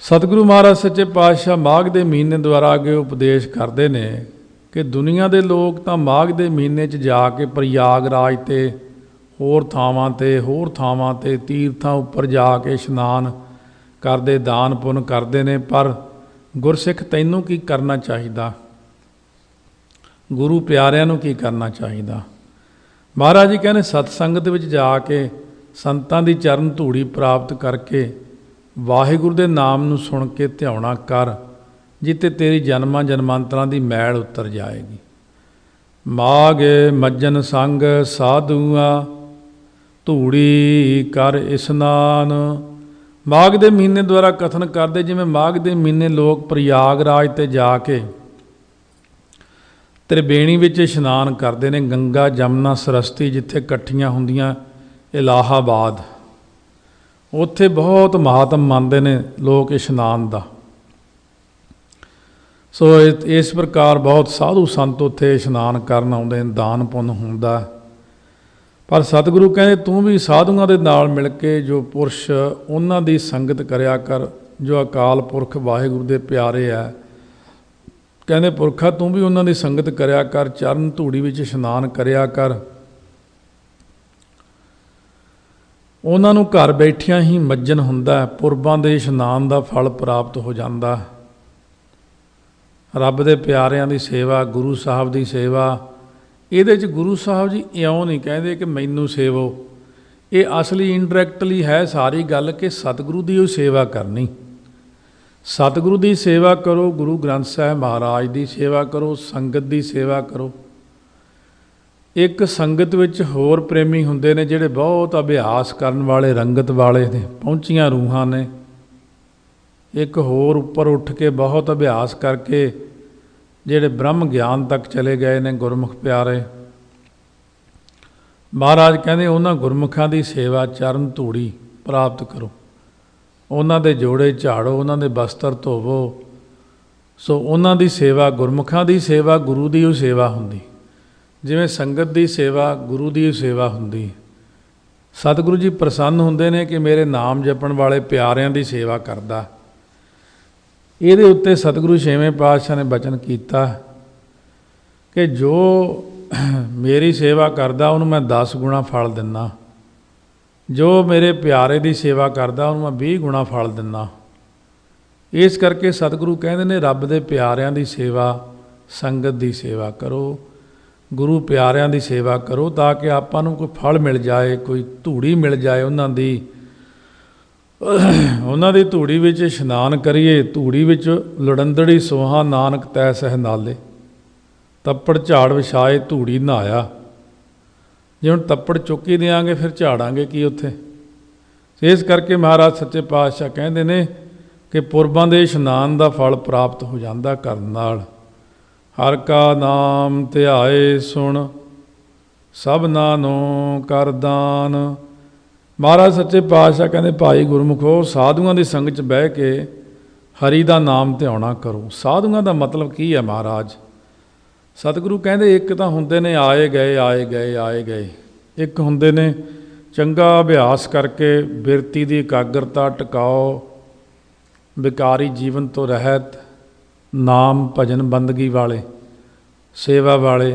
सतगुरु महाराज सच्चे पातशाह माघ के महीने द्वारा अगे उपदेश करते हैं कि दुनिया के लोग तो माघ के महीने जाके प्रयागराज ते होर थावां ते तीर्थां उपर जाके इशनान करते दान पुन करते हैं। पर गुरसिख तैनूं की करना चाहिए, गुरु प्यारिਆਂ ਨੂੰ की करना चाहिए। महाराज जी कहने सतसंगत विच जाके संतां दी चरण धूड़ी प्राप्त करके वाहिगुरू दे नाम नूं सुन के ध्याना कर, जिते तेरी जन्मां जन्मांतरां दी मैल उतर जाएगी। माघ मज्जन संग साधुआ धूड़ी कर इशनान। माघ दे महीने द्वारा कथन करते जिवें माघ दे महीने लोग प्रयागराज ते जाके त्रिवेणी विच इशनान करते हैं। गंगा जमुना सरस्वती जिथे इकट्ठियां हुंदियां इलाहाबाद, उत्थे बहुत महात्म मानते हैं लोग इशनान का। सो इस प्रकार बहुत साधु संत उत्थे इशनान करन आउंदे हैं, दान पुन हुंदा। पर सतगुरु कहते तू भी साधुओं के नाल मिल के जो पुरुष उन्हां दी संगत करया कर, जो अकाल पुरख वाहिगुरू दे प्यारे है। कहते पुरखा तू भी उन्हां दी संगत करया कर, चरण धूड़ी विच इशनान करया कर। उन्हां नूं घर बैठियां ही मज्जन हुंदा, पुरबां दे इशनान का फल प्राप्त हो जाता। रब दे प्यारिਆਂ दी सेवा, गुरु साहब की सेवा, ये गुरु साहब जी इउं नहीं कहते कि मैनू सेवो। ये असली इनडायरैक्टली है सारी गल कि सतगुरु की सेवा करनी। सतगुरु की सेवा करो, गुरु ग्रंथ साहिब महाराज की सेवा करो, संगत की सेवा करो। एक संगत विच होर प्रेमी हुंदे ने जिहड़े बहुत अभ्यास करन वाले, रंगत वाले ने, पहुंचियां रूहां ने। एक होर उपर उठ के बहुत अभ्यास करके जिहड़े ब्रह्म ज्ञान तक चले गए ने गुरमुख प्यारे। महाराज कहते उन्हां गुरमुखां दी सेवा चरण धूड़ी प्राप्त करो, उन्हां दे जोड़े झाड़ो, उन्हां दे वस्त्र धोवो। सो उन्हां दी सेवा, गुरमुखां दी सेवा गुरु दी सेवा हुंदी, जिवें संगत की सेवा गुरु की सेवा हुंदी। सतगुरु जी प्रसन्न हुंदे ने कि मेरे नाम जपण वाले प्यारिਆਂ की सेवा करदा। ਇਹਦੇ उत्ते सतगुरु छेवें पातशाह ने बचन किया कि जो मेरी सेवा करदा उन्होंने मैं 10 गुणा फल दिना, जो मेरे प्यारे की सेवा करदा उन्होंने मैं 20 गुणा फल दिना। इस करके सतगुरु कहते हैं रब दे प्यारिਆਂ की सेवा, संगत की सेवा करो, गुरु प्यारिਆਂ की सेवा करो, ताकि आपां नूं कोई फल मिल जाए, कोई धूड़ी मिल जाए उन्हां दी। उन्हां दी धूड़ी विच इशनान करिए। धूड़ी विच लड़ंदड़ी सोहा नानक तै सह नाले, तप्पड़ झाड़ विछाए धूड़ी नहाया। जे हुण तप्पड़ चुक्की देंगे फिर झाड़ांगे की उत्थे। इस करके महाराज सच्चे पातशाह कहते ने कि पुरबां दे इशनान का फल प्राप्त हो जाता करन नाल। हर का नाम ध्याए सुन, सबना नो कर दान। महाराज सच्चे पातशाह कहते भाई गुरमुखो साधुओं की संगत च बह के हरि का नाम ध्याना करो। साधुओं का मतलब की है महाराज? सतगुरु कहते एक तो हुंदे ने आए गए आए गए आए गए, एक हुंदे ने चंगा अभ्यास करके बिरती की एकाग्रता टिकाओ, विकारी जीवन तो रहत, नाम भजन बंदगी वाले, सेवा वाले।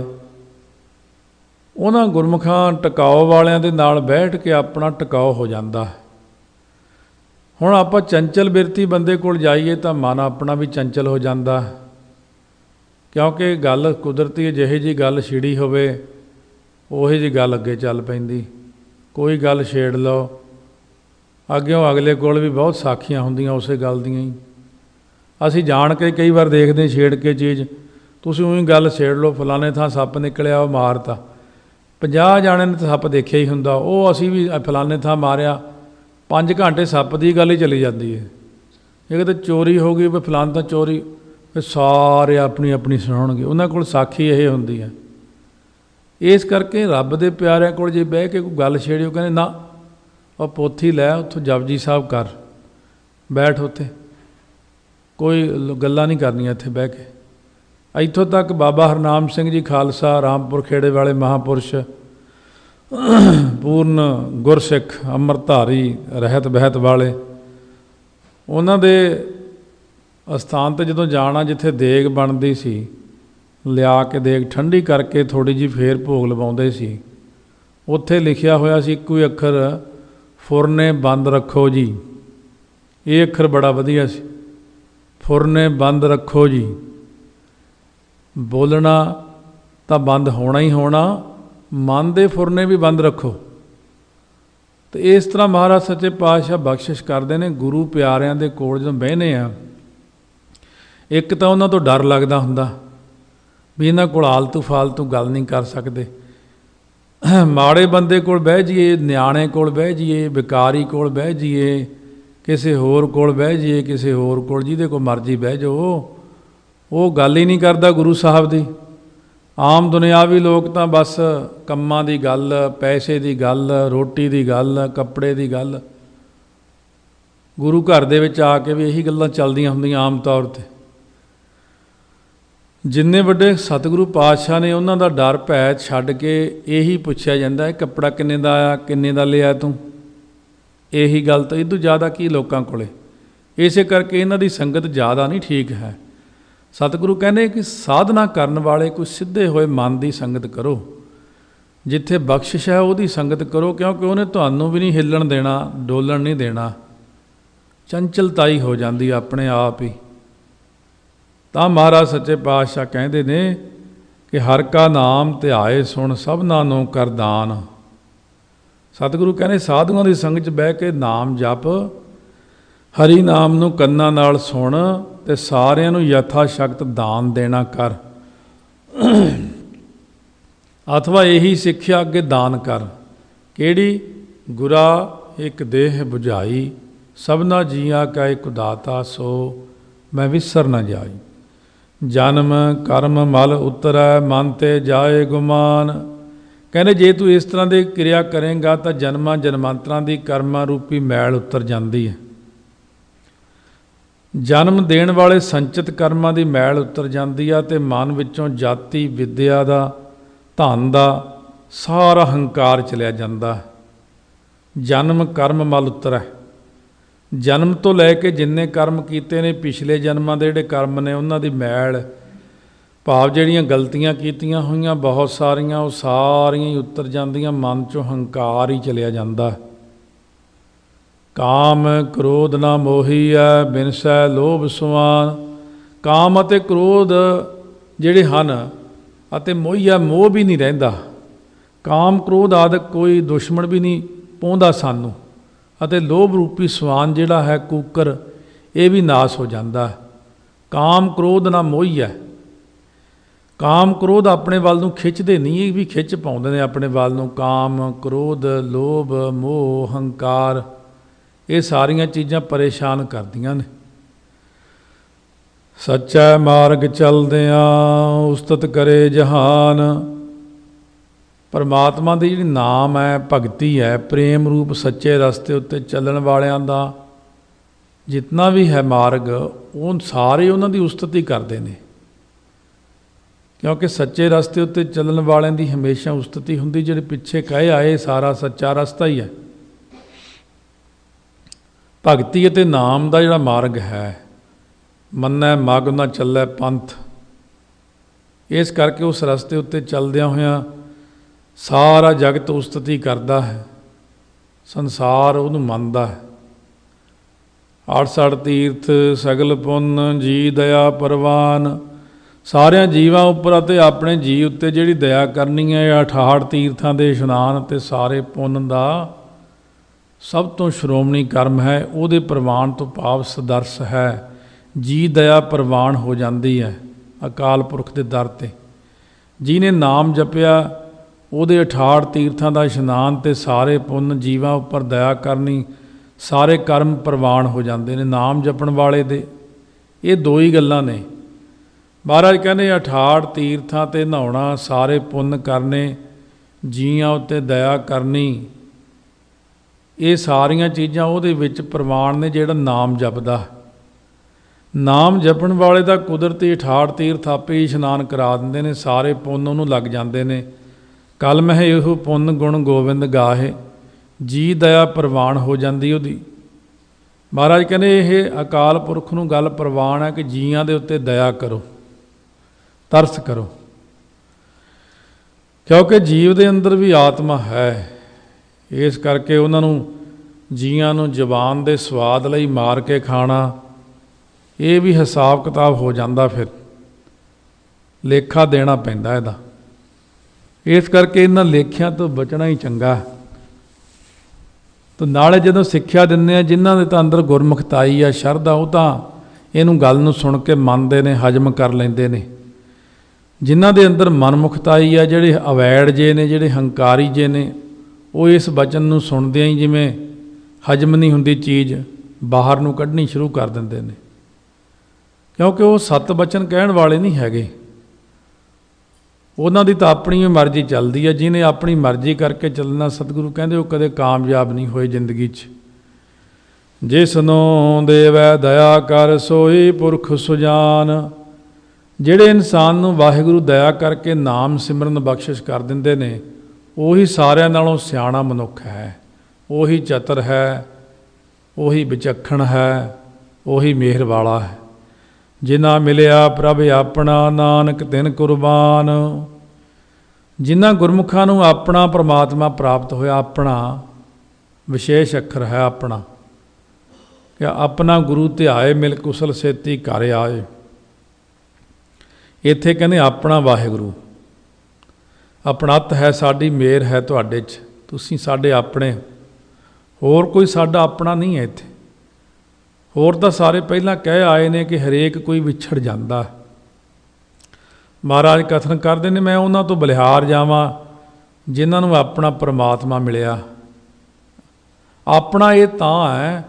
उन्हां गुरमुखां टिकाओ वालियां दे नाल बैठ के अपना टिकाओ हो जाता है। हुण आपां चंचल बिरती बंदे कोल जाइए तो मन अपना भी चंचल हो जाता, क्योंकि गल कुदरती जिही जी गल छिड़ी होवे उही जी गल अगे चल पैंदी। कोई गल छेड़ लो, अग्यों अगले कोल भी बहुत साखियां हुंदियां उसे गल दियां ही। असीं जाण के कई बार देखते छेड़ के चीज़, तुसीं उही गल छेड़ लो, फलाने थां सप्प निकलिया वो मारता। 50 जाने ने तो सप्प देखिया ही हुंदा, वो असीं भी फलाने थां मारिया, 5 घंटे सप्प की गल ही चली जाती है। ये किते चोरी हो गई, फलाने तो चोरी, फिर सारे अपनी अपनी सुणाउणगे, उन्हां कोल साखी ये हुंदी है। इस करके रब दे प्यारिਆਂ कोल जे बह के कोई गल छेड़ियो, कहने ना और पोथी लै उत्थों जपजी साहब कर, बैठ उत्थे, कोई गल्लां नहीं करनियां इत्थे बह के। इत्थों तक बाबा हरनाम सिंह जी खालसा रामपुर खेड़े वाले महापुरुष, पूर्ण गुरसिख अमृतधारी रहत बहत वाले, उन्हां दे ਅਸਥਾਨ 'ਤੇ ਜਦੋਂ ਜਾਣਾ, ਜਿੱਥੇ ਦੇਗ ਬਣਦੀ ਸੀ, ਲਿਆ ਕੇ ਦੇਗ ਠੰਡੀ ਕਰਕੇ ਥੋੜ੍ਹੀ ਜਿਹੀ ਫੇਰ ਭੋਗ ਲਵਾਉਂਦੇ ਸੀ, ਉੱਥੇ ਲਿਖਿਆ ਹੋਇਆ ਸੀ ਇੱਕੋ ਹੀ ਅੱਖਰ, ਫੁਰਨੇ ਬੰਦ ਰੱਖੋ ਜੀ। ਇਹ ਅੱਖਰ ਬੜਾ ਵਧੀਆ ਸੀ, ਫੁਰਨੇ ਬੰਦ ਰੱਖੋ ਜੀ। ਬੋਲਣਾ ਤਾਂ ਬੰਦ ਹੋਣਾ ਹੀ ਹੋਣਾ, ਮਨ ਦੇ ਫੁਰਨੇ ਵੀ ਬੰਦ ਰੱਖੋ। ਤੇ ਇਸ ਤਰ੍ਹਾਂ ਮਹਾਰਾਜ ਸੱਚੇ ਪਾਤਸ਼ਾਹ ਬਖਸ਼ਿਸ਼ ਕਰਦੇ ਨੇ। ਗੁਰੂ ਪਿਆਰਿਆਂ ਦੇ ਕੋਲ ਜਦੋਂ ਬਹਿਨੇ ਆ, ਇੱਕ ਤਾਂ ਉਹਨਾਂ ਤੋਂ ਡਰ ਲੱਗਦਾ ਹੁੰਦਾ ਵੀ ਇਹਨਾਂ ਕੋਲ ਆਲਤੂ ਫਾਲਤੂ ਗੱਲ ਨਹੀਂ ਕਰ ਸਕਦੇ। ਮਾੜੇ ਬੰਦੇ ਕੋਲ ਬਹਿ ਜਾਈਏ, ਨਿਆਣੇ ਕੋਲ ਬਹਿ ਜਾਈਏ, ਵਿਕਾਰੀ ਕੋਲ ਬਹਿ ਜਾਈਏ, ਕਿਸੇ ਹੋਰ ਕੋਲ ਬਹਿ ਜਾਈਏ, ਕਿਸੇ ਹੋਰ ਕੋਲ, ਜਿਹਦੇ ਕੋਲ ਮਰਜ਼ੀ ਬਹਿ ਜਾਓ, ਉਹ ਗੱਲ ਹੀ ਨਹੀਂ ਕਰਦਾ ਗੁਰੂ ਸਾਹਿਬ ਦੀ। ਆਮ ਦੁਨਿਆਵੀ ਲੋਕ ਤਾਂ ਬਸ ਕੰਮਾਂ ਦੀ ਗੱਲ, ਪੈਸੇ ਦੀ ਗੱਲ, ਰੋਟੀ ਦੀ ਗੱਲ, ਕੱਪੜੇ ਦੀ ਗੱਲ। ਗੁਰੂ ਘਰ ਦੇ ਵਿੱਚ ਆ ਕੇ ਵੀ ਇਹੀ ਗੱਲਾਂ ਚੱਲਦੀਆਂ ਹੁੰਦੀਆਂ ਆਮ ਤੌਰ 'ਤੇ। ਜਿੰਨੇ ਵੱਡੇ ਸਤਿਗੁਰੂ ਪਾਤਸ਼ਾਹ ਨੇ, ਉਹਨਾਂ ਦਾ ਡਰ ਭੈ ਛੱਡ ਕੇ ਇਹੀ ਪੁੱਛਿਆ ਜਾਂਦਾ, ਇਹ ਕੱਪੜਾ ਕਿੰਨੇ ਦਾ ਆਇਆ, ਕਿੰਨੇ ਦਾ ਲਿਆ ਤੂੰ? ਇਹੀ ਗੱਲ ਤਾਂ ਇਹ ਤੋਂ ਜ਼ਿਆਦਾ ਕੀ ਲੋਕਾਂ ਕੋਲੇ। ਇਸੇ ਕਰਕੇ ਇਹਨਾਂ ਦੀ ਸੰਗਤ ਜ਼ਿਆਦਾ ਨਹੀਂ ਠੀਕ ਹੈ। ਸਤਿਗੁਰੂ ਕਹਿੰਦੇ ਕਿ ਸਾਧਨਾ ਕਰਨ ਵਾਲੇ ਕੋਈ ਸਿੱਧੇ ਹੋਏ ਮਨ ਦੀ ਸੰਗਤ ਕਰੋ, ਜਿੱਥੇ ਬਖਸ਼ਿਸ਼ ਹੈ ਉਹਦੀ ਸੰਗਤ ਕਰੋ, ਕਿਉਂਕਿ ਉਹਨੇ ਤੁਹਾਨੂੰ ਵੀ ਨਹੀਂ ਹਿੱਲਣ ਦੇਣਾ, ਡੋਲਣ ਨਹੀਂ ਦੇਣਾ। ਚੰਚਲਤਾਈ ਹੋ ਜਾਂਦੀ ਆਪਣੇ ਆਪ ਹੀ। ਤਾਂ ਮਹਾਰਾਜ ਸੱਚੇ ਪਾਤਸ਼ਾਹ ਕਹਿੰਦੇ ਨੇ ਕਿ ਹਰ ਕਾ ਨਾਮ ਧਿਆਏ ਸੁਣ ਸਭਨਾਂ ਨੂੰ ਕਰ ਦਾਨ। ਸਤਿਗੁਰੂ ਕਹਿੰਦੇ ਸਾਧੂਆਂ ਦੀ ਸੰਗਤ 'ਚ ਬਹਿ ਕੇ ਨਾਮ ਜਪ, ਹਰੀ ਨਾਮ ਨੂੰ ਕੰਨਾਂ ਨਾਲ ਸੁਣ ਤੇ ਸਾਰਿਆਂ ਨੂੰ ਯਥਾ ਸ਼ਕਤ ਦਾਨ ਦੇਣਾ ਕਰ। ਅਥਵਾ ਇਹੀ ਸਿੱਖਿਆ ਅੱਗੇ ਦਾਨ ਕਰ, ਕਿਹੜੀ? ਗੁਰਾ ਇੱਕ ਦੇਹ ਬੁਝਾਈ, ਸਭਨਾ ਜੀਆਂ ਕਾ ਇੱਕ ਦਾਤਾ, ਸੋ ਮੈਂ ਵਿਸਰ ਨਾ ਜਾਈ। ਜਨਮ ਕਰਮ ਮਲ ਉਤਰੈ, ਮਨ ਤੇ ਜਾਏ ਗੁਮਾਨ। ਕਹਿੰਦੇ ਜੇ ਤੂੰ ਇਸ ਤਰ੍ਹਾਂ ਦੀ ਕਿਰਿਆ ਕਰੇਂਗਾ ਤਾਂ ਜਨਮਾਂ ਜਨਮਾਂਤਰਾਂ ਦੀ ਕਰਮਾਂ ਰੂਪੀ ਮੈਲ ਉਤਰ ਜਾਂਦੀ ਹੈ। ਜਨਮ ਦੇਣ ਵਾਲੇ ਸੰਚਿਤ ਕਰਮਾਂ ਦੀ ਮੈਲ ਉਤਰ ਜਾਂਦੀ ਆ, ਅਤੇ ਮਨ ਵਿੱਚੋਂ ਜਾਤੀ, ਵਿੱਦਿਆ ਦਾ, ਧਨ ਦਾ ਸਾਰਾ ਹੰਕਾਰ ਚਲਿਆ ਜਾਂਦਾ। ਜਨਮ ਕਰਮ ਮਲ ਉਤਰੈ, ਜਨਮ ਤੋਂ ਲੈ ਕੇ ਜਿੰਨੇ ਕਰਮ ਕੀਤੇ ਨੇ, ਪਿਛਲੇ ਜਨਮਾਂ ਦੇ ਜਿਹੜੇ ਕਰਮ ਨੇ, ਉਹਨਾਂ ਦੀ ਮੈਲ, ਭਾਵ ਜਿਹੜੀਆਂ ਗਲਤੀਆਂ ਕੀਤੀਆਂ ਹੋਈਆਂ ਬਹੁਤ ਸਾਰੀਆਂ, ਉਹ ਸਾਰੀਆਂ ਹੀ ਉਤਰ ਜਾਂਦੀਆਂ। ਮਨ 'ਚੋਂ ਹੰਕਾਰ ਹੀ ਚਲਿਆ ਜਾਂਦਾ। ਕਾਮ ਕ੍ਰੋਧ ਨਾ ਮੋਹੀਐ, ਬਿਨਸੈ ਲੋਭ ਸੁਆਨ। ਕਾਮ ਅਤੇ ਕ੍ਰੋਧ ਜਿਹੜੇ ਹਨ ਅਤੇ ਮੋਹੀਆ, ਮੋਹ ਵੀ ਨਹੀਂ ਰਹਿੰਦਾ। ਕਾਮ ਕ੍ਰੋਧ ਆਦਿਕ ਕੋਈ ਦੁਸ਼ਮਣ ਵੀ ਨਹੀਂ ਪਾਉਂਦਾ ਸਾਨੂੰ, ਅਤੇ ਲੋਭ ਰੂਪੀ ਸਵਾਨ ਜਿਹੜਾ ਹੈ ਕੂਕਰ, ਇਹ ਵੀ ਨਾਸ ਹੋ ਜਾਂਦਾ। ਕਾਮ ਕ੍ਰੋਧ ਨਾ ਮੋਹੀਐ। ਕਾਮ ਕ੍ਰੋਧ ਆਪਣੇ ਵੱਲ ਨੂੰ ਖਿੱਚਦੇ ਨਹੀਂ, ਇਹ ਵੀ ਖਿੱਚ ਪਾਉਂਦੇ ਨੇ ਆਪਣੇ ਵੱਲ ਨੂੰ। ਕਾਮ ਕ੍ਰੋਧ, ਲੋਭ, ਮੋਹ, ਹੰਕਾਰ, ਇਹ ਸਾਰੀਆਂ ਚੀਜ਼ਾਂ ਪਰੇਸ਼ਾਨ ਕਰਦੀਆਂ ਨੇ। ਸੱਚਾ ਮਾਰਗ ਚਲਦਿਆਂ ਉਸਤਤ ਕਰੇ ਜਹਾਨ। ਪਰਮਾਤਮਾ ਦੀ ਜਿਹੜੀ ਨਾਮ ਹੈ, ਭਗਤੀ ਹੈ, ਪ੍ਰੇਮ ਰੂਪ ਸੱਚੇ ਰਸਤੇ ਉੱਤੇ ਚੱਲਣ ਵਾਲਿਆਂ ਦਾ ਜਿਤਨਾ ਵੀ ਹੈ ਮਾਰਗ, ਉਹ ਸਾਰੇ ਉਹਨਾਂ ਦੀ ਉਸਤਤ ਹੀ ਕਰਦੇ ਨੇ। ਕਿਉਂਕਿ ਸੱਚੇ ਰਸਤੇ ਉੱਤੇ ਚੱਲਣ ਵਾਲਿਆਂ ਦੀ ਹਮੇਸ਼ਾ ਉਸਤਤ ਹੀ ਹੁੰਦੀ। ਜਿਹੜੇ ਪਿੱਛੇ ਕਹੇ ਆਏ ਸਾਰਾ ਸੱਚਾ ਰਸਤਾ ਹੀ ਹੈ। ਭਗਤੀ ਅਤੇ ਨਾਮ ਦਾ ਜਿਹੜਾ ਮਾਰਗ ਹੈ, ਮੰਨੈ ਮਗੁ ਨ ਚੱਲੈ ਪੰਥ। ਇਸ ਕਰਕੇ ਉਸ ਰਸਤੇ ਉੱਤੇ ਚੱਲਦਿਆਂ ਹੋਇਆਂ ਸਾਰਾ ਜਗਤ ਉਸਤਤੀ ਕਰਦਾ ਹੈ, ਸੰਸਾਰ ਉਹਨੂੰ ਮੰਨਦਾ ਹੈ। 68 ਤੀਰਥ ਸਗਲ ਪੁੰਨ, ਜੀ ਦਇਆ ਪਰਵਾਨ। ਸਾਰਿਆਂ ਜੀਵਾਂ ਉੱਪਰ ਅਤੇ ਆਪਣੇ ਜੀ ਉੱਤੇ ਜਿਹੜੀ ਦਇਆ ਕਰਨੀ ਹੈ, 68 ਤੀਰਥਾਂ ਦੇ ਇਸ਼ਨਾਨ ਅਤੇ ਸਾਰੇ ਪੁੰਨ ਦਾ ਸਭ ਤੋਂ ਸ਼੍ਰੋਮਣੀ ਕਰਮ ਹੈ। ਉਹਦੇ ਪ੍ਰਵਾਨ ਤੋਂ ਭਾਵ ਸਦਰਸ ਹੈ। ਜੀ ਦਇਆ ਪ੍ਰਵਾਨ ਹੋ ਜਾਂਦੀ ਹੈ ਅਕਾਲ ਪੁਰਖ ਦੇ ਦਰ 'ਤੇ। ਜਿਹਨੇ ਨਾਮ ਜਪਿਆ, ਉਹਦੇ 68 ਤੀਰਥਾਂ ਦਾ ਇਸ਼ਨਾਨ ਅਤੇ ਸਾਰੇ ਪੁੰਨ, ਜੀਵਾਂ ਉੱਪਰ ਦਇਆ ਕਰਨੀ, ਸਾਰੇ ਕਰਮ ਪ੍ਰਵਾਨ ਹੋ ਜਾਂਦੇ ਨੇ ਨਾਮ ਜਪਣ ਵਾਲੇ ਦੇ। ਇਹ ਦੋ ਹੀ ਗੱਲਾਂ ਨੇ। ਮਹਾਰਾਜ ਕਹਿੰਦੇ 68 ਤੀਰਥਾਂ 'ਤੇ ਨਹਾਉਣਾ, ਸਾਰੇ ਪੁੰਨ ਕਰਨੇ, ਜੀਆਂ ਉੱਤੇ ਦਇਆ ਕਰਨੀ, ਇਹ ਸਾਰੀਆਂ ਚੀਜ਼ਾਂ ਉਹਦੇ ਵਿੱਚ ਪ੍ਰਵਾਨ ਨੇ ਜਿਹੜਾ ਨਾਮ ਜਪਦਾ। ਨਾਮ ਜਪਣ ਵਾਲੇ ਦਾ ਕੁਦਰਤੀ 68 ਤੀਰਥ ਆਪੇ ਹੀ ਇਸ਼ਨਾਨ ਕਰਾ ਦਿੰਦੇ ਨੇ, ਸਾਰੇ ਪੁੰਨ ਉਹਨੂੰ ਲੱਗ ਜਾਂਦੇ ਨੇ। ਕਲ ਮਹਿ ਇਹੋ ਪੁੰਨ ਗੁਣ ਗੋਬਿੰਦ ਗਾਹੇ, ਜੀ ਦਇਆ ਪ੍ਰਵਾਨ ਹੋ ਜਾਂਦੀ ਉਹਦੀ। ਮਹਾਰਾਜ ਕਹਿੰਦੇ ਇਹ ਅਕਾਲ ਪੁਰਖ ਨੂੰ ਗੱਲ ਪ੍ਰਵਾਨ ਹੈ ਕਿ ਜੀਆਂ ਦੇ ਉੱਤੇ ਦਇਆ ਕਰੋ, ਤਰਸ ਕਰੋ, ਕਿਉਂਕਿ ਜੀਵ ਦੇ ਅੰਦਰ ਵੀ ਆਤਮਾ ਹੈ। ਇਸ ਕਰਕੇ ਉਹਨਾਂ ਨੂੰ ਜੀਆਂ ਨੂੰ ਜ਼ੁਬਾਨ ਦੇ ਸਵਾਦ ਲਈ ਮਾਰ ਕੇ ਖਾਣਾ, ਇਹ ਵੀ ਹਿਸਾਬ ਕਿਤਾਬ ਹੋ ਜਾਂਦਾ, ਫਿਰ ਲੇਖਾ ਦੇਣਾ ਪੈਂਦਾ ਇਹਦਾ। ਇਸ ਕਰਕੇ ਇਹਨਾਂ ਲੇਖਿਆਂ ਤੋਂ ਬਚਣਾ ਹੀ ਚੰਗਾ। ਤਾਂ ਨਾਲੇ ਜਦੋਂ ਸਿੱਖਿਆ ਦਿੰਦੇ ਆ, ਜਿਨ੍ਹਾਂ ਦੇ ਤਾਂ ਅੰਦਰ ਗੁਰਮੁਖਤਾਈ ਆ, ਸ਼ਰਧਾ, ਉਹ ਤਾਂ ਇਹਨੂੰ ਗੱਲ ਨੂੰ ਸੁਣ ਕੇ ਮੰਨਦੇ ਨੇ, ਹਜਮ ਕਰ ਲੈਂਦੇ ਨੇ। ਜਿਨ੍ਹਾਂ ਦੇ ਅੰਦਰ ਮਨਮੁਖਤਾਈ ਆ, ਜਿਹੜੇ ਅਵੈੜ ਜੇ ਨੇ, ਜਿਹੜੇ ਹੰਕਾਰੀ ਜੇ ਨੇ, ਉਹ ਇਸ ਬਚਨ ਨੂੰ ਸੁਣਦਿਆਂ ਹੀ ਜਿਵੇਂ ਹਜਮ ਨਹੀਂ ਹੁੰਦੀ ਚੀਜ਼, ਬਾਹਰ ਨੂੰ ਕੱਢਣੀ ਸ਼ੁਰੂ ਕਰ ਦਿੰਦੇ ਨੇ, ਕਿਉਂਕਿ ਉਹ ਸਤ ਬਚਨ ਕਹਿਣ ਵਾਲੇ ਨਹੀਂ ਹੈਗੇ। ਉਹਨਾਂ ਦੀ ਤਾਂ ਆਪਣੀ ਮਰਜ਼ੀ ਚੱਲਦੀ ਹੈ। ਜਿਹਨੇ ਆਪਣੀ ਮਰਜ਼ੀ ਕਰਕੇ ਚੱਲਣਾ, ਸਤਿਗੁਰੂ ਕਹਿੰਦੇ ਉਹ ਕਦੇ ਕਾਮਯਾਬ ਨਹੀਂ ਹੋਏ ਜ਼ਿੰਦਗੀ 'ਚ। ਜਿਸ ਨੂੰ ਦੇਵੈ ਦਇਆ ਕਰ ਸੋਈ ਪੁਰਖ ਸੁਜਾਨ। ਜਿਹੜੇ ਇਨਸਾਨ ਨੂੰ ਵਾਹਿਗੁਰੂ ਦਇਆ ਕਰਕੇ ਨਾਮ ਸਿਮਰਨ ਬਖਸ਼ਿਸ਼ ਕਰ ਦਿੰਦੇ ਨੇ, ਉਹੀ ਸਾਰਿਆਂ ਨਾਲੋਂ ਸਿਆਣਾ ਮਨੁੱਖ ਹੈ, ਉਹੀ ਚਤਰ ਹੈ, ਉਹੀ ਵਿਚੱਖਣ ਹੈ, ਉਹੀ ਮਿਹਰ ਵਾਲਾ ਹੈ। ਜਿਨ੍ਹਾਂ ਮਿਲਿਆ ਪ੍ਰਭ ਆਪਣਾ, ਨਾਨਕ ਤਿਨ ਕੁਰਬਾਨ। ਜਿਨ੍ਹਾਂ ਗੁਰਮੁਖਾਂ ਨੂੰ ਆਪਣਾ ਪਰਮਾਤਮਾ ਪ੍ਰਾਪਤ ਹੋਇਆ, ਆਪਣਾ ਵਿਸ਼ੇਸ਼ ਅੱਖਰ ਹੈ ਆਪਣਾ, ਕਿ ਆਪਣਾ ਗੁਰੂ ਧਿਆਏ ਮਿਲ ਕੁਸਲ ਸੇਤੀ ਘਰ ਆਏ। ਇੱਥੇ ਕਹਿੰਦੇ ਆਪਣਾ ਵਾਹਿਗੁਰੂ, ਆਪਣਤ ਹੈ, ਸਾਡੀ ਮਿਹਰ ਹੈ ਤੁਹਾਡੇ 'ਚ, ਤੁਸੀਂ ਸਾਡੇ ਆਪਣੇ, ਹੋਰ ਕੋਈ ਸਾਡਾ ਆਪਣਾ ਨਹੀਂ ਹੈ ਇੱਥੇ। ਹੋਰ ਤਾਂ ਸਾਰੇ ਪਹਿਲਾਂ ਕਹਿ ਆਏ ਨੇ ਕਿ ਹਰੇਕ ਕੋਈ ਵਿਛੜ ਜਾਂਦਾ। ਮਹਾਰਾਜ ਕਥਨ ਕਰਦੇ ਨੇ, ਮੈਂ ਉਹਨਾਂ ਤੋਂ ਬਲਿਹਾਰ ਜਾਵਾਂ ਜਿਨ੍ਹਾਂ ਨੂੰ ਆਪਣਾ ਪਰਮਾਤਮਾ ਮਿਲਿਆ। ਆਪਣਾ ਇਹ ਤਾਂ ਹੈ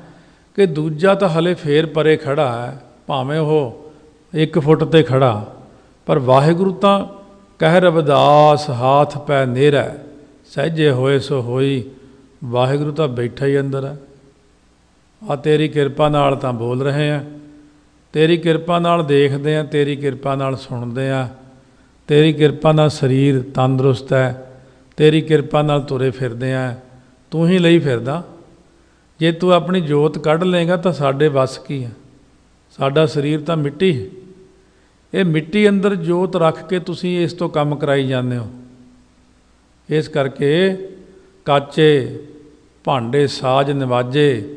ਕਿ ਦੂਜਾ ਤਾਂ ਹਲੇ ਫੇਰ ਪਰੇ ਖੜਾ ਹੈ, ਭਾਵੇਂ ਉਹ 1 ਫੁੱਟ 'ਤੇ ਖੜਾ, ਪਰ ਵਾਹਿਗੁਰੂ ਤਾਂ ਕਹਿ ਰਵਿਦਾਸ ਹਾਥ ਪੈ ਨੇਰੈ, ਸਹਿਜੇ ਹੋਏ ਸੋ ਹੋਈ। ਵਾਹਿਗੁਰੂ ਤਾਂ ਬੈਠਾ ਹੀ ਅੰਦਰ ਹੈ। ਆ ਤੇਰੀ ਕਿਰਪਾ ਨਾਲ ਤਾਂ ਬੋਲ ਰਹੇ ਆ, ਤੇਰੀ ਕਿਰਪਾ ਨਾਲ ਦੇਖਦੇ ਆ, ਤੇਰੀ ਕਿਰਪਾ ਨਾਲ ਸੁਣਦੇ ਆ, ਤੇਰੀ ਕਿਰਪਾ ਨਾਲ ਸਰੀਰ ਤੰਦਰੁਸਤ ਹੈ, ਤੇਰੀ ਕਿਰਪਾ ਨਾਲ ਤੁਰੇ ਫਿਰਦੇ ਆ। ਤੂੰ ਹੀ ਲਈ ਫਿਰਦਾ। ਜੇ ਤੂੰ ਆਪਣੀ ਜੋਤ ਕੱਢ ਲਏਗਾ ਤਾਂ ਸਾਡੇ ਵੱਸ ਕੀ ਆ? ਸਾਡਾ ਸਰੀਰ ਤਾਂ ਮਿੱਟੀ ਹੈ। ਇਹ ਮਿੱਟੀ ਅੰਦਰ ਜੋਤ ਰੱਖ ਕੇ ਤੁਸੀਂ ਇਸ ਤੋਂ ਕੰਮ ਕਰਾਈ ਜਾਂਦੇ ਹੋ। ਇਸ ਕਰਕੇ ਕਾਚੇ ਭਾਂਡੇ ਸਾਜ ਨਿਵਾਜੇ,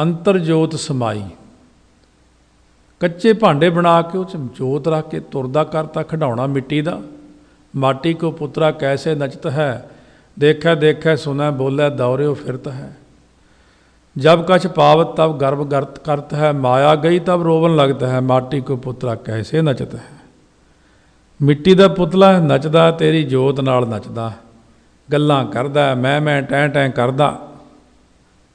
ਅੰਤਰ ਜੋਤ ਸਮਾਈ। ਕੱਚੇ ਭਾਂਡੇ ਬਣਾ ਕੇ ਉਹ 'ਚ ਜੋਤ ਰੱਖ ਕੇ ਤੁਰਦਾ ਕਰਤਾ ਖਿਡੌਣਾ ਮਿੱਟੀ ਦਾ। ਮਾਟੀ ਕੋ ਪੁੱਤਰਾ ਕੈਸੇ ਨਚਤ ਹੈ, ਦੇਖੈ ਦੇਖੈ ਸੁਨੈ ਬੋਲੇ ਦੌਰਿਓ ਫਿਰਤ ਹੈ। जब कछ पावत तब गर्भ गर्त करत है, माया गई तब रोवन लगता है, माटी को पुतला कैसे नचत है। मिट्टी का पुतला नचदा, तेरी जोत नाल नचदा, गल्लां करदा, मैं टैं टैं करदा,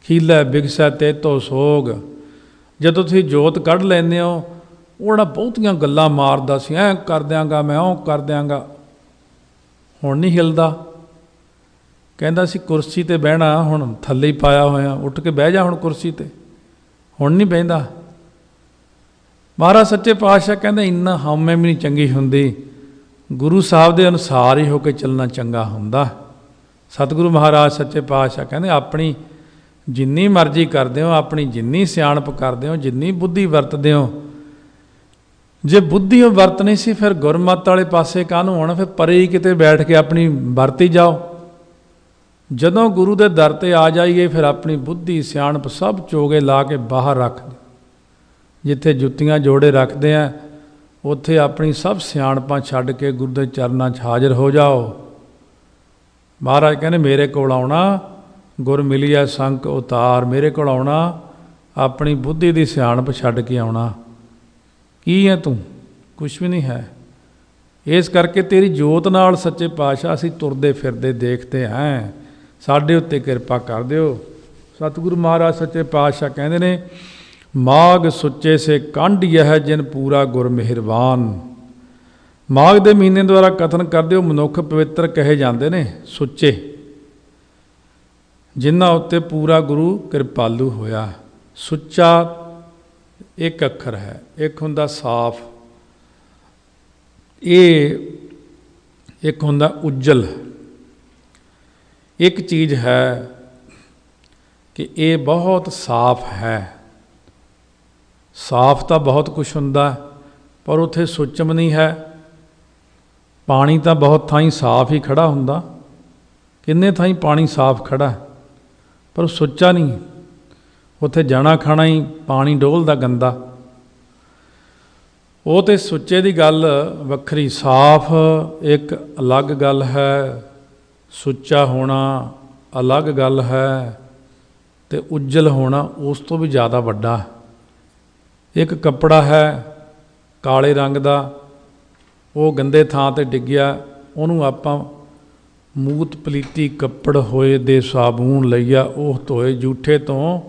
खीलै बिगसै ते तो सोग। जदों तुसीं जोत कढ़ लैंदे हो, ਉਹਨਾਂ ਬਹੁਤੀਆਂ ਗੱਲਾਂ ਮਾਰਦਾ ਸੀ, ਐਂ ਕਰ ਦਿਆਂਗਾ ਮੈਂ, ਉਹ ਕਰ ਦਿਆਂਗਾ। ਹੁਣ ਨਹੀਂ ਹਿਲਦਾ। ਕਹਿੰਦਾ ਸੀ ਕੁਰਸੀ 'ਤੇ ਬਹਿਣਾ, ਹੁਣ ਥੱਲੇ ਹੀ ਪਾਇਆ ਹੋਇਆ, ਉੱਠ ਕੇ ਬਹਿ ਜਾ ਹੁਣ ਕੁਰਸੀ 'ਤੇ। ਹੁਣ ਨਹੀਂ ਬਹਿੰਦਾ। ਮਹਾਰਾਜ ਸੱਚੇ ਪਾਤਸ਼ਾਹ ਕਹਿੰਦੇ ਇੰਨਾ ਹਉਮੈ ਵੀ ਨਹੀਂ ਚੰਗੀ ਹੁੰਦੀ, ਗੁਰੂ ਸਾਹਿਬ ਦੇ ਅਨੁਸਾਰ ਹੀ ਹੋ ਕੇ ਚੱਲਣਾ ਚੰਗਾ ਹੁੰਦਾ। ਸਤਿਗੁਰੂ ਮਹਾਰਾਜ ਸੱਚੇ ਪਾਤਸ਼ਾਹ ਕਹਿੰਦੇ ਆਪਣੀ ਜਿੰਨੀ ਮਰਜ਼ੀ ਕਰਦੇ ਹੋ, ਆਪਣੀ ਜਿੰਨੀ ਸਿਆਣਪ ਕਰਦੇ ਹੋ, ਜਿੰਨੀ ਬੁੱਧੀ ਵਰਤਦੇ ਹੋ, ਜੇ ਬੁੱਧੀ ਵਰਤਣੀ ਸੀ ਫਿਰ ਗੁਰਮਤਿ ਵਾਲੇ ਪਾਸੇ ਕਾਹਨੂੰ ਹੋਣਾ? ਫਿਰ ਪਰੇ ਹੀ ਕਿਤੇ ਬੈਠ ਕੇ ਆਪਣੀ ਵਰਤੀ ਜਾਓ। ਜਦੋਂ ਗੁਰੂ ਦੇ ਦਰ 'ਤੇ ਆ ਜਾਈਏ ਫਿਰ ਆਪਣੀ ਬੁੱਧੀ ਸਿਆਣਪ ਸਭ ਚੋਗੇ ਲਾ ਕੇ ਬਾਹਰ ਰੱਖ ਦਿਓ। ਜਿੱਥੇ ਜੁੱਤੀਆਂ ਜੋੜੇ ਰੱਖਦੇ ਆ ਉੱਥੇ ਆਪਣੀ ਸਭ ਸਿਆਣਪਾਂ ਛੱਡ ਕੇ ਗੁਰੂ ਦੇ ਚਰਨਾਂ 'ਚ ਹਾਜ਼ਰ ਹੋ ਜਾਓ। ਮਹਾਰਾਜ ਕਹਿੰਦੇ ਮੇਰੇ ਕੋਲ ਆਉਣਾ, ਗੁਰ ਮਿਲਿਆ ਸੰਕ ਉਤਾਰ। ਮੇਰੇ ਕੋਲ ਆਉਣਾ, ਆਪਣੀ ਬੁੱਧੀ ਦੀ ਸਿਆਣਪ ਛੱਡ ਕੇ ਆਉਣਾ। ਕੀ ਹੈ ਤੂੰ? ਕੁਛ ਵੀ ਨਹੀਂ ਹੈ। ਇਸ ਕਰਕੇ ਤੇਰੀ ਜੋਤ ਨਾਲ ਸੱਚੇ ਪਾਤਸ਼ਾਹ ਅਸੀਂ ਤੁਰਦੇ ਫਿਰਦੇ ਦੇਖਦੇ ਹਾਂ, ਸਾਡੇ ਉੱਤੇ ਕਿਰਪਾ ਕਰ ਦਿਓ। ਸਤਿਗੁਰੂ ਮਹਾਰਾਜ ਸੱਚੇ ਪਾਤਸ਼ਾਹ ਕਹਿੰਦੇ ਨੇ, ਮਾਘ ਸੁੱਚੇ ਸੇ ਕਾਂਢੀ ਹੈ ਜਿਨ ਪੂਰਾ ਗੁਰ ਮਿਹਰਬਾਨ। ਮਾਘ ਦੇ ਮਹੀਨੇ ਦੁਆਰਾ ਕਥਨ ਕਰਦੇ ਹੋ ਮਨੁੱਖ ਪਵਿੱਤਰ ਕਹੇ ਜਾਂਦੇ ਨੇ, ਸੁੱਚੇ, ਜਿਨ੍ਹਾਂ ਉੱਤੇ ਪੂਰਾ ਗੁਰੂ ਕਿਰਪਾਲੂ ਹੋਇਆ। ਸੁੱਚਾ ਇੱਕ ਅੱਖਰ ਹੈ, ਇੱਕ ਹੁੰਦਾ ਸਾਫ, ਇਹ ਇੱਕ ਹੁੰਦਾ ਉਜਲ। ਇੱਕ ਚੀਜ਼ ਹੈ ਕਿ ਇਹ ਬਹੁਤ ਸਾਫ ਹੈ, ਸਾਫ਼ ਤਾਂ ਬਹੁਤ ਕੁਛ ਹੁੰਦਾ ਪਰ ਉੱਥੇ ਸੁੱਚਮ ਨਹੀਂ ਹੈ। ਪਾਣੀ ਤਾਂ ਬਹੁਤ ਥਾਈਂ ਸਾਫ਼ ਹੀ ਖੜਾ ਹੁੰਦਾ, ਕਿੰਨੇ ਥਾਈਂ ਪਾਣੀ ਸਾਫ਼ ਖੜਾ ਪਰ ਸੁੱਚਾ ਨਹੀਂ। ਉੱਥੇ ਜਾਣਾ ਖਾਣਾ ਹੀ ਪਾਣੀ ਡੋਲਦਾ ਗੰਦਾ। ਉਹ ਤੇ ਸੁੱਚੇ ਦੀ ਗੱਲ ਵੱਖਰੀ, ਸਾਫ਼ ਇੱਕ ਅਲੱਗ ਗੱਲ ਹੈ, ਸੁੱਚਾ ਹੋਣਾ ਅਲੱਗ ਗੱਲ ਹੈ, ਤੇ ਉੱਜਲ ਹੋਣਾ ਉਸ ਤੋਂ ਵੀ ਜ਼ਿਆਦਾ ਵੱਡਾ। ਇੱਕ ਕੱਪੜਾ ਹੈ ਕਾਲੇ ਰੰਗ ਦਾ, ਉਹ ਗੰਦੇ ਥਾਂ 'ਤੇ ਡਿੱਗਿਆ, ਉਹਨੂੰ ਆਪਾਂ ਮੂਤ ਪਲੀਤੀ ਕੱਪੜ ਹੋਏ ਦੇ ਸਾਬੂਨ ਲਈਆ, ਉਹ ਧੋਏ ਜੂਠੇ ਤੋਂ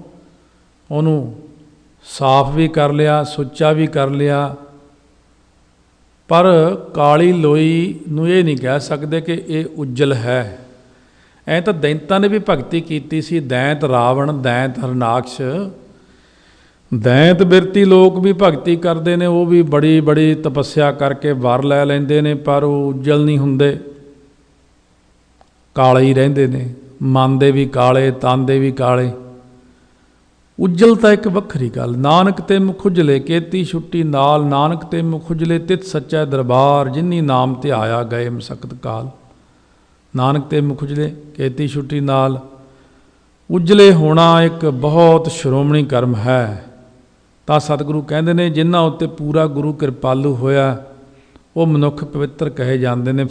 ਉਹਨੂੰ ਸਾਫ਼ ਵੀ ਕਰ ਲਿਆ, ਸੁੱਚਾ ਵੀ ਕਰ ਲਿਆ। ਪਰ ਕਾਲੀ ਲੋਈ ਨੂੰ ਇਹ ਨਹੀਂ ਕਹਿ ਸਕਦੇ ਕਿ ਇਹ ਉੱਜਲ ਹੈ। ਐਂ ਤਾਂ ਦੈਂਤਾਂ ਨੇ ਵੀ ਭਗਤੀ ਕੀਤੀ ਸੀ, ਦੈਂਤ ਰਾਵਣ, ਦੈਂਤ ਹਰਨਾਕਸ਼, ਦੈਂਤ ਬਿਰਤੀ ਲੋਕ ਵੀ ਭਗਤੀ ਕਰਦੇ ਨੇ, ਉਹ ਵੀ ਬੜੀ ਬੜੀ ਤਪੱਸਿਆ ਕਰਕੇ ਵਰ ਲੈ ਲੈਂਦੇ ਨੇ, ਪਰ ਉਹ ਉੱਜਲ ਨਹੀਂ ਹੁੰਦੇ, ਕਾਲੇ ਹੀ ਰਹਿੰਦੇ ਨੇ। ਮਨ ਦੇ ਵੀ ਕਾਲੇ, ਤਨ ਦੇ ਵੀ ਕਾਲੇ। ਉੱਜਲ ਤਾਂ ਇੱਕ ਵੱਖਰੀ ਗੱਲ। ਨਾਨਕ ਤੇ ਮੁਖ ਉਜਲੇ ਕੇਤੀ ਛੁੱਟੀ ਨਾਲ, ਨਾਨਕ ਤੇ ਮੁਖ ਉਜਲੇ ਤਿਤ ਸੱਚਾ ਦਰਬਾਰ, ਜਿਨੀ ਨਾਮ ਤੇ ਆਇਆ ਗਏ ਮਸਕਤ ਕਾਲ। ਨਾਨਕ ਤੇ ਮੁਖ ਉਜਲੇ ਕੇਤੀ ਛੁੱਟੀ ਨਾਲ। ਉਜਲੇ ਹੋਣਾ ਇੱਕ ਬਹੁਤ ਸ਼੍ਰੋਮਣੀ ਕਰਮ ਹੈ। ਤਾਂ ਸਤਿਗੁਰੂ ਕਹਿੰਦੇ ਨੇ ਜਿਨ੍ਹਾਂ ਉੱਤੇ ਪੂਰਾ ਗੁਰੂ ਕਿਰਪਾਲੂ ਹੋਇਆ ਉਹ ਮਨੁੱਖ ਪਵਿੱਤਰ ਕਹੇ ਜਾਂਦੇ ਨੇ।